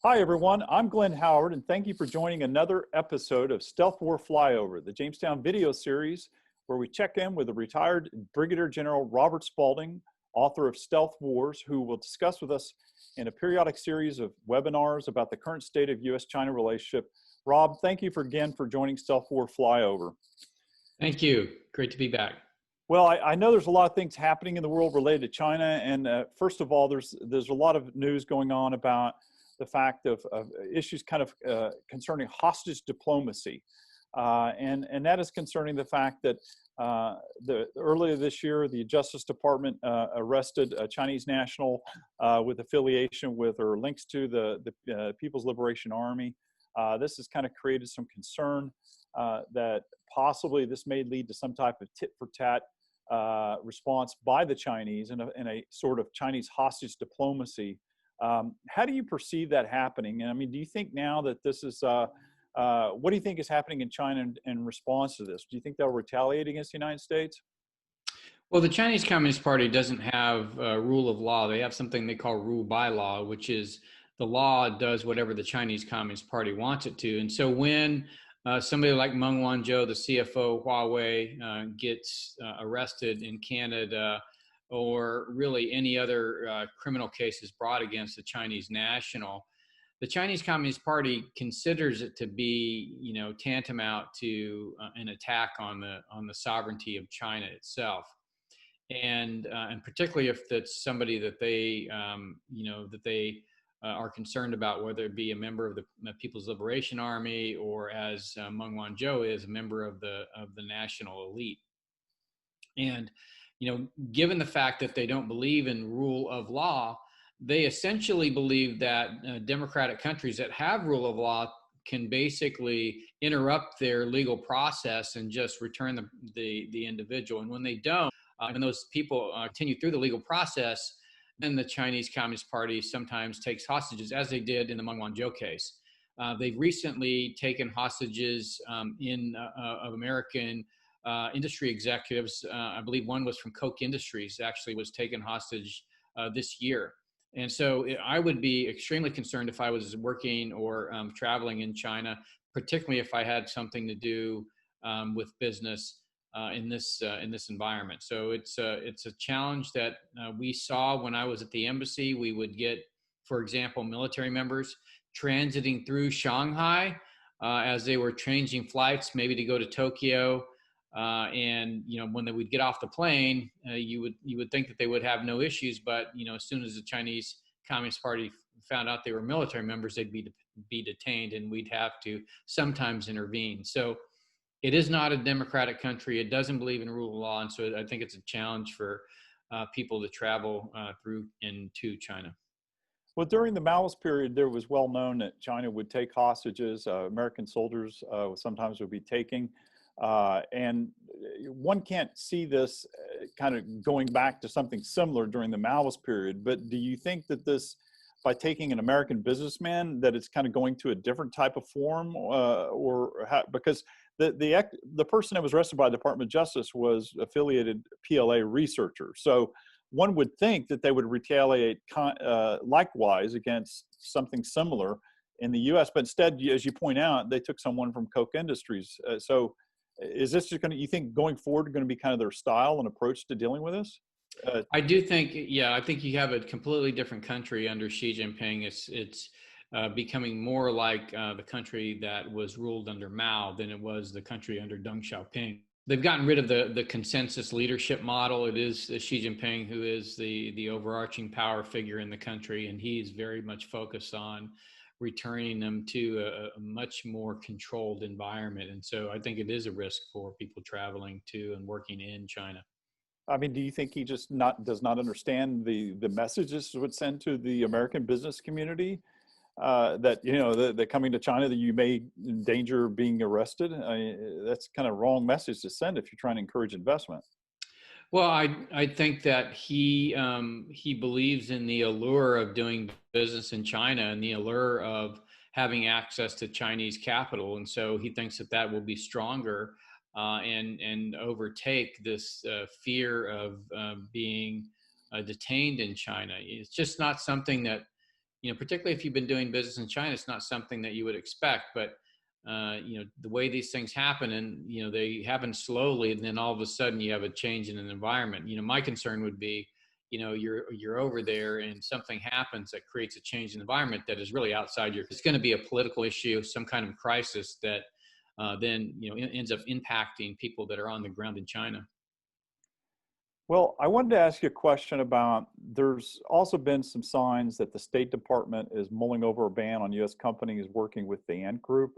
Hi, everyone. I'm Glenn Howard, and thank you for joining another episode of Stealth War Flyover, the Jamestown video series, where we check in with the retired Brigadier General Robert Spalding, author of Stealth Wars, who will discuss with us in a periodic series of webinars about the current state of U.S.-China relationship. Rob, thank you again for joining Stealth War Flyover. Thank you. Great to be back. Well, I know there's a lot of things happening in the world related to China, and first of all, there's a lot of news going on about the fact of issues kind of concerning hostage diplomacy. And that is concerning the fact that earlier this year, the Justice Department arrested a Chinese national with affiliation with or links to the People's Liberation Army. This has kind of created some concern that possibly this may lead to some type of tit-for-tat response by the Chinese in a sort of Chinese hostage diplomacy. How do you perceive that happening? And I mean, do you think now that this is, what do you think is happening in China in response to this? Do you think they'll retaliate against the United States? Well, the Chinese Communist Party doesn't have rule of law. They have something they call rule by law, which is the law does whatever the Chinese Communist Party wants it to. And so when somebody like Meng Wanzhou, the CFO Huawei, gets arrested in Canada, or really any other criminal cases brought against the Chinese national, the Chinese Communist Party considers it to be, tantamount to an attack on the sovereignty of China itself, and particularly if that's somebody that they, are concerned about, whether it be a member of the People's Liberation Army or, as Meng Wanzhou is, a member of the national elite, and given the fact that they don't believe in rule of law, they essentially believe that democratic countries that have rule of law can basically interrupt their legal process and just return the individual. And when they don't, and those people continue through the legal process, then the Chinese Communist Party sometimes takes hostages, as they did in the Meng Wanzhou case. They've recently taken hostages of American industry executives. I believe one was from Koch Industries, actually was taken hostage this year. And so I would be extremely concerned if I was working or traveling in China, particularly if I had something to do with business in this environment. So it's a challenge that we saw when I was at the embassy. We would get, for example, military members transiting through Shanghai as they were changing flights, maybe to go to Tokyo. And when they would get off the plane, you would think that they would have no issues, but as soon as the Chinese Communist Party found out they were military members, they'd be detained, and we'd have to sometimes intervene. So it is not a democratic country. It doesn't believe in rule of law, and so I think it's a challenge for people to travel through into China. Well, during the Maoist period, there was well known that China would take hostages. American soldiers sometimes would be taking. And one can't see this kind of going back to something similar during the Maoist period, but do you think that this, by taking an American businessman, that it's kind of going to a different type of form, because the person that was arrested by the Department of Justice was affiliated PLA researcher, so one would think that they would retaliate likewise against something similar in the U.S., but instead, as you point out, they took someone from Koch Industries. So is this just you think going forward going to be kind of their style and approach to dealing with this? I do think, I think you have a completely different country under Xi Jinping. It's becoming more like the country that was ruled under Mao than it was the country under Deng Xiaoping. They've gotten rid of the consensus leadership model. It is Xi Jinping who is the overarching power figure in the country, and he's very much focused on returning them to a much more controlled environment. And so I think it is a risk for people traveling to and working in China. I mean, do you think he just does not understand the messages it would send to the American business community that, that coming to China that you may endanger being arrested? I mean, that's kind of wrong message to send if you're trying to encourage investment. Well, I think that he believes in the allure of doing business in China and the allure of having access to Chinese capital, and so he thinks that will be stronger and overtake this fear of being detained in China. It's just not something that particularly if you've been doing business in China, it's not something that you would expect. But the way these things happen, and they happen slowly, and then all of a sudden you have a change in an environment. My concern would be, you're over there and something happens that creates a change in the environment that is really outside your. It's going to be a political issue, some kind of crisis that then ends up impacting people that are on the ground in China. Well, I wanted to ask you a question about, there's also been some signs that the State Department is mulling over a ban on U.S. companies working with the Ant Group,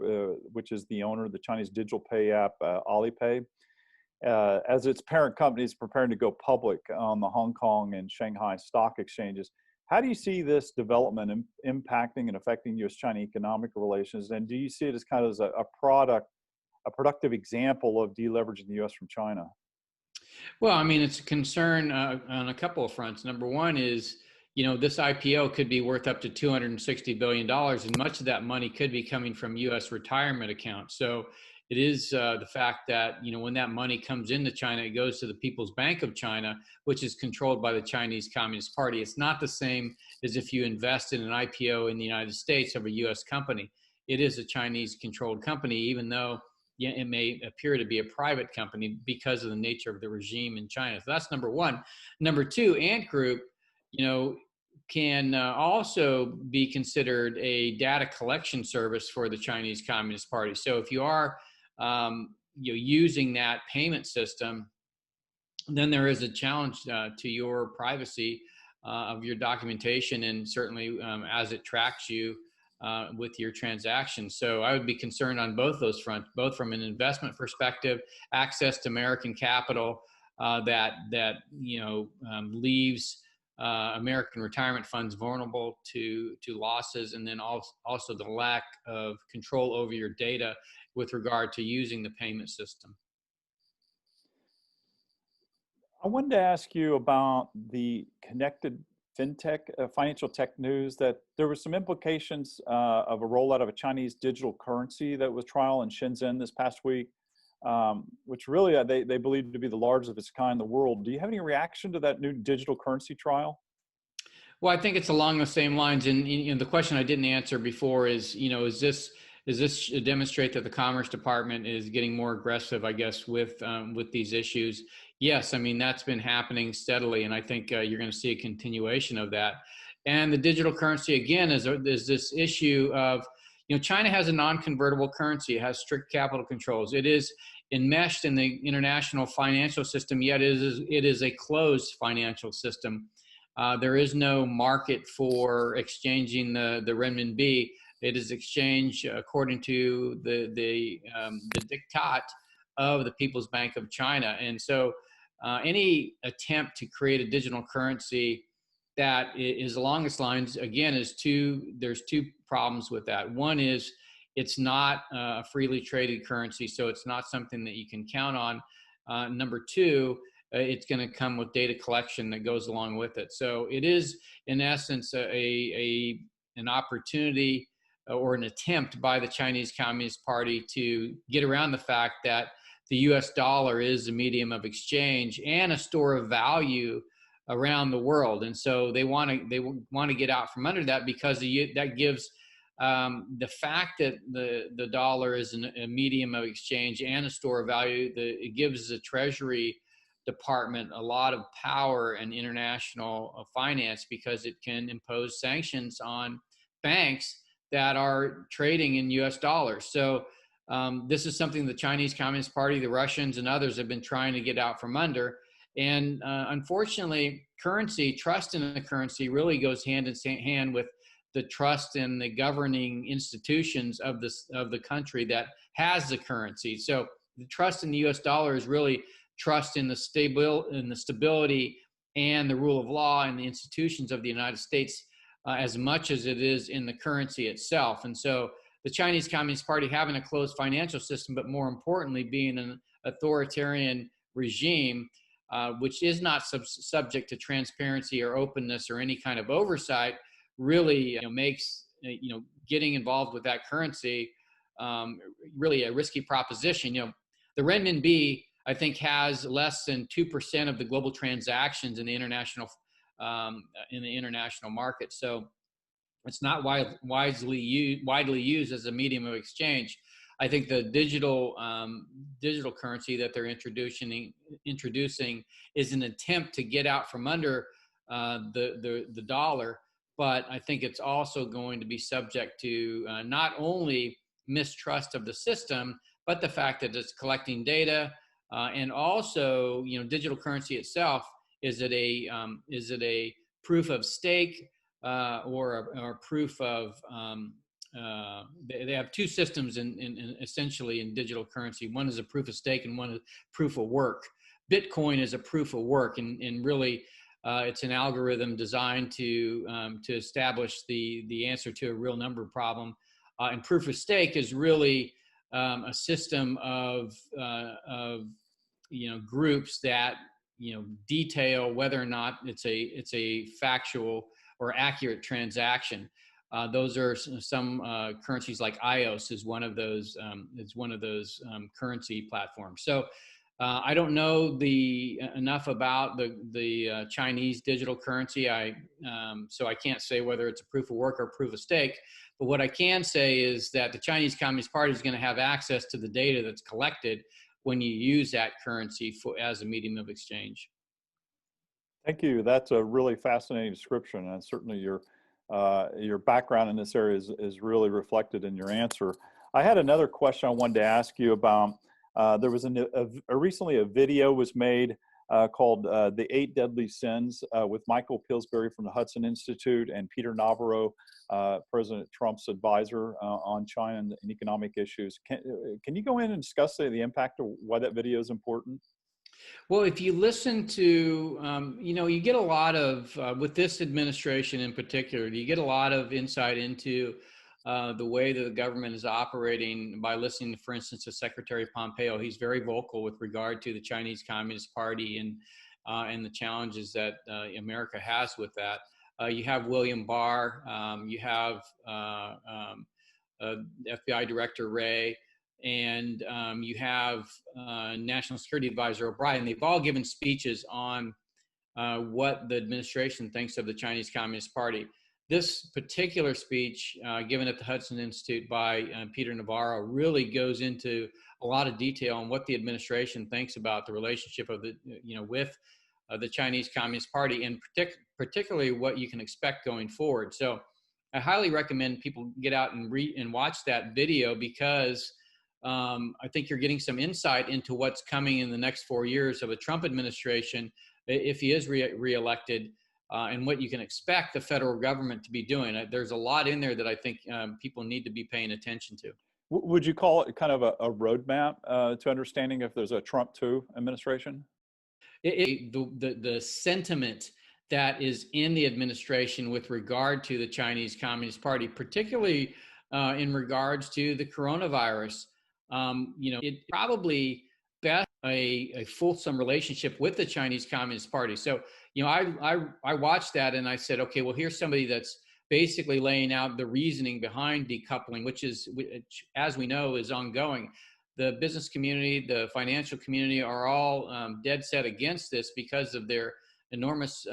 which is the owner of the Chinese digital pay app Alipay, as its parent company is preparing to go public on the Hong Kong and Shanghai stock exchanges. How do you see this development impacting and affecting U.S.-China economic relations? And do you see it as kind of a productive example of deleveraging the U.S. from China? Well, I mean, it's a concern on a couple of fronts. Number one is, this IPO could be worth up to $260 billion, and much of that money could be coming from U.S. retirement accounts. So it is the fact that, when that money comes into China, it goes to the People's Bank of China, which is controlled by the Chinese Communist Party. It's not the same as if you invest in an IPO in the United States of a U.S. company. It is a Chinese-controlled company, even though it may appear to be a private company because of the nature of the regime in China. So that's number one. Number two, Ant Group, can also be considered a data collection service for the Chinese Communist Party. So if you are using that payment system, then there is a challenge to your privacy of your documentation, and certainly as it tracks you with your transactions. So I would be concerned on both those fronts, both from an investment perspective, access to American capital that leaves American retirement funds vulnerable to losses, and then also the lack of control over your data with regard to using the payment system. I wanted to ask you about the connected fintech, financial tech news, that there was some implications of a rollout of a Chinese digital currency that was trial in Shenzhen this past week, which really they believe to be the largest of its kind in the world. Do you have any reaction to that new digital currency trial? Well, I think it's along the same lines. And the question I didn't answer before is, is this demonstrate that the Commerce Department is getting more aggressive, I guess, with these issues? Yes, I mean, that's been happening steadily, and I think you're going to see a continuation of that. And the digital currency, again, is this issue of, China has a non-convertible currency. It has strict capital controls. It is enmeshed in the international financial system, yet it is a closed financial system. There is no market for exchanging the renminbi. It is exchanged according to the diktat of the People's Bank of China. And so any attempt to create a digital currency that is along its lines, again, there's two problems with that. One is it's not a freely traded currency, so it's not something that you can count on. Number two, it's going to come with data collection that goes along with it. So it is, in essence, an opportunity or an attempt by the Chinese Communist Party to get around the fact that the U.S. dollar is a medium of exchange and a store of value around the world. And so they want to get out from under that, because that gives the fact that the dollar is a medium of exchange and a store of value, it gives the Treasury Department a lot of power in international finance, because it can impose sanctions on banks that are trading in U.S. dollars. So this is something the Chinese Communist Party, the Russians, and others have been trying to get out from under. And unfortunately, trust in the currency really goes hand in hand with the trust in the governing institutions of the country that has the currency. So the trust in the U.S. dollar is really trust in the stability and the rule of law and the institutions of the United States, as much as it is in the currency itself. And so the Chinese Communist Party having a closed financial system, but more importantly, being an authoritarian regime, which is not subject to transparency or openness or any kind of oversight, really makes getting involved with that currency really a risky proposition. The renminbi, I think, has less than 2% of the global transactions in the international market. So It's not widely used as a medium of exchange. I think the digital currency that they're introducing is an attempt to get out from under the dollar, but I think it's also going to be subject to not only mistrust of the system, but the fact that it's collecting data, and also, digital currency itself. Is it a proof of stake or a proof of? They have two systems in essentially in digital currency. One is a proof of stake, and one is proof of work. Bitcoin is a proof of work, and really, it's an algorithm designed to establish the answer to a real number problem. And proof of stake is really a system of groups that detail whether or not it's a factual or accurate transaction. Those are some currencies, like iOS is one of those. Currency platforms. So I don't know enough about the Chinese digital currency. So I can't say whether it's a proof of work or proof of stake. But what I can say is that the Chinese Communist Party is going to have access to the data that's collected when you use that currency as a medium of exchange. Thank you. That's a really fascinating description, and certainly your background in this area is really reflected in your answer. I had another question I wanted to ask you about. There was recently a video was made called "The 8 Deadly Sins" with Michael Pillsbury from the Hudson Institute and Peter Navarro, President Trump's advisor on China and economic issues. Can you go in and discuss the impact of why that video is important? Well, if you listen to, you get a lot of, with this administration in particular, you get a lot of insight into the way that the government is operating by listening, for instance, to Secretary Pompeo. He's very vocal with regard to the Chinese Communist Party and the challenges that America has with that. You have William Barr, you have FBI Director Wray, and you have National Security Advisor O'Brien. They've all given speeches on what the administration thinks of the Chinese Communist Party. This particular speech given at the Hudson Institute by Peter Navarro really goes into a lot of detail on what the administration thinks about the relationship of with the Chinese Communist Party, and particularly what you can expect going forward. So I highly recommend people get out and read and watch that video, because I think you're getting some insight into what's coming in the next 4 years of a Trump administration, if he is reelected, and what you can expect the federal government to be doing. There's a lot in there that I think people need to be paying attention to. Would you call it kind of a roadmap to understanding if there's a Trump 2 administration? The sentiment that is in the administration with regard to the Chinese Communist Party, particularly in regards to the coronavirus, it probably best a fulsome relationship with the Chinese Communist Party. So, I watched that and I said, okay, well, here's somebody that's basically laying out the reasoning behind decoupling, which, as we know, is ongoing. The business community, the financial community are all dead set against this because of their enormous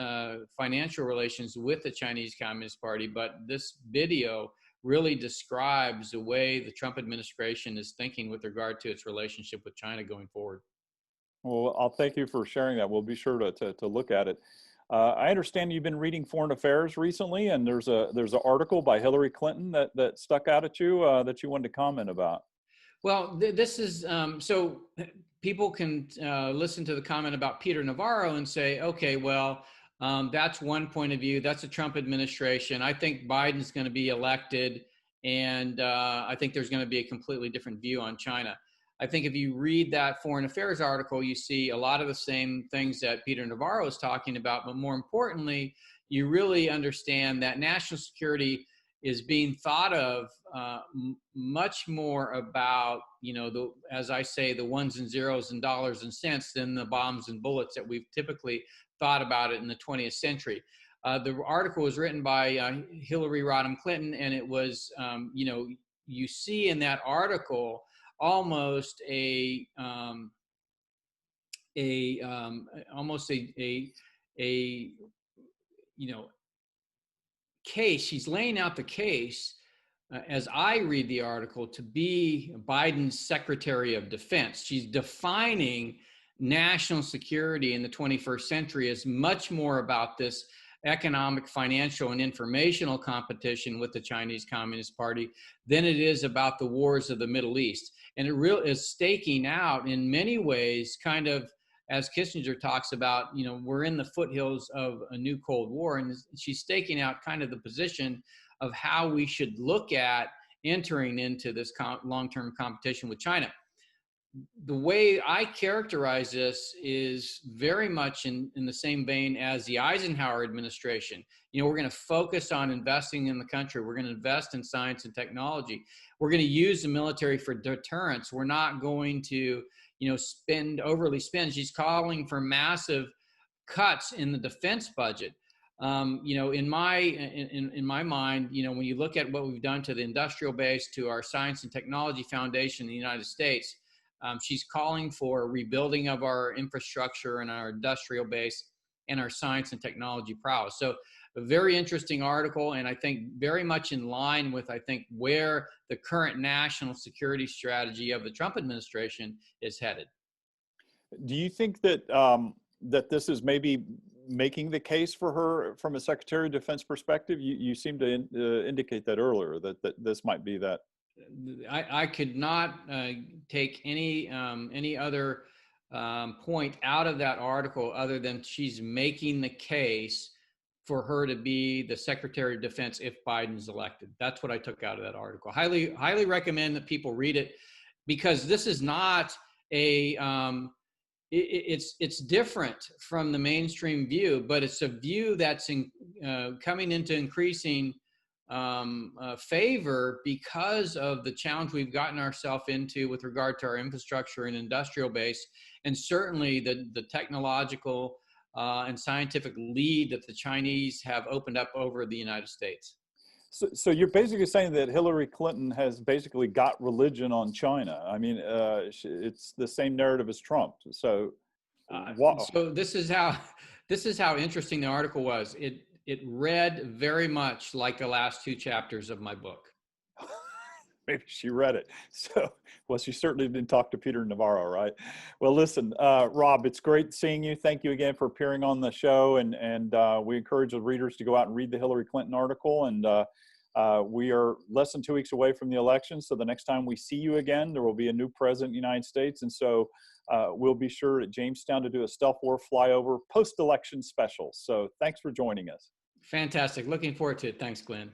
financial relations with the Chinese Communist Party. But this video really describes the way the Trump administration is thinking with regard to its relationship with China going forward. Well, I'll thank you for sharing that. We'll be sure to look at it. I understand you've been reading Foreign Affairs recently, and there's an article by Hillary Clinton that stuck out at you that you wanted to comment about. Well, this is so people can listen to the comment about Peter Navarro and say, okay, well, that's one point of view. That's a Trump administration. I think Biden's going to be elected, and I think there's going to be a completely different view on China. I think if you read that Foreign Affairs article, you see a lot of the same things that Peter Navarro is talking about, but more importantly, you really understand that national security is being thought of much more about, as I say, the ones and zeros and dollars and cents than the bombs and bullets that we've typically thought about it in the 20th century. The article was written by Hillary Rodham Clinton, and it was, you see in that article almost case, she's laying out the case, as I read the article, to be Biden's Secretary of Defense. She's defining national security in the 21st century as much more about this economic, financial, and informational competition with the Chinese Communist Party than it is about the wars of the Middle East. And it really is staking out in many ways, kind of, as Kissinger talks about, we're in the foothills of a new Cold War, and she's staking out kind of the position of how we should look at entering into this long-term competition with China. The way I characterize this is very much in the same vein as the Eisenhower administration. We're going to focus on investing in the country. We're going to invest in science and technology. We're going to use the military for deterrence. We're not going to, overly spend. She's calling for massive cuts in the defense budget. In my mind, when you look at what we've done to the industrial base, to our science and technology foundation in the United States, she's calling for a rebuilding of our infrastructure and our industrial base and our science and technology prowess. So a very interesting article, and I think very much in line with, where the current national security strategy of the Trump administration is headed. Do you think that that this is maybe making the case for her from a Secretary of Defense perspective? You seem to indicate that earlier, that this might be that. I could not take any other point out of that article other than she's making the case for her to be the Secretary of Defense if Biden's elected. That's what I took out of that article. Highly recommend that people read it, because this is not a it's different from the mainstream view, but it's a view that's coming into increasing favor because of the challenge we've gotten ourselves into with regard to our infrastructure and industrial base, and certainly the technological and scientific lead that the Chinese have opened up over the United States. So you're basically saying that Hillary Clinton has basically got religion on China. I mean, it's the same narrative as Trump. So, so this is how interesting the article was. It read very much like the last two chapters of my book. Maybe she read it. So, well, she certainly didn't talk to Peter Navarro, right? Well, listen, Rob, it's great seeing you. Thank you again for appearing on the show. And we encourage the readers to go out and read the Hillary Clinton article. And we are less than 2 weeks away from the election. So the next time we see you again, there will be a new president of the United States. And so we'll be sure at Jamestown to do a stealth war flyover post-election special. So thanks for joining us. Fantastic. Looking forward to it. Thanks, Glenn.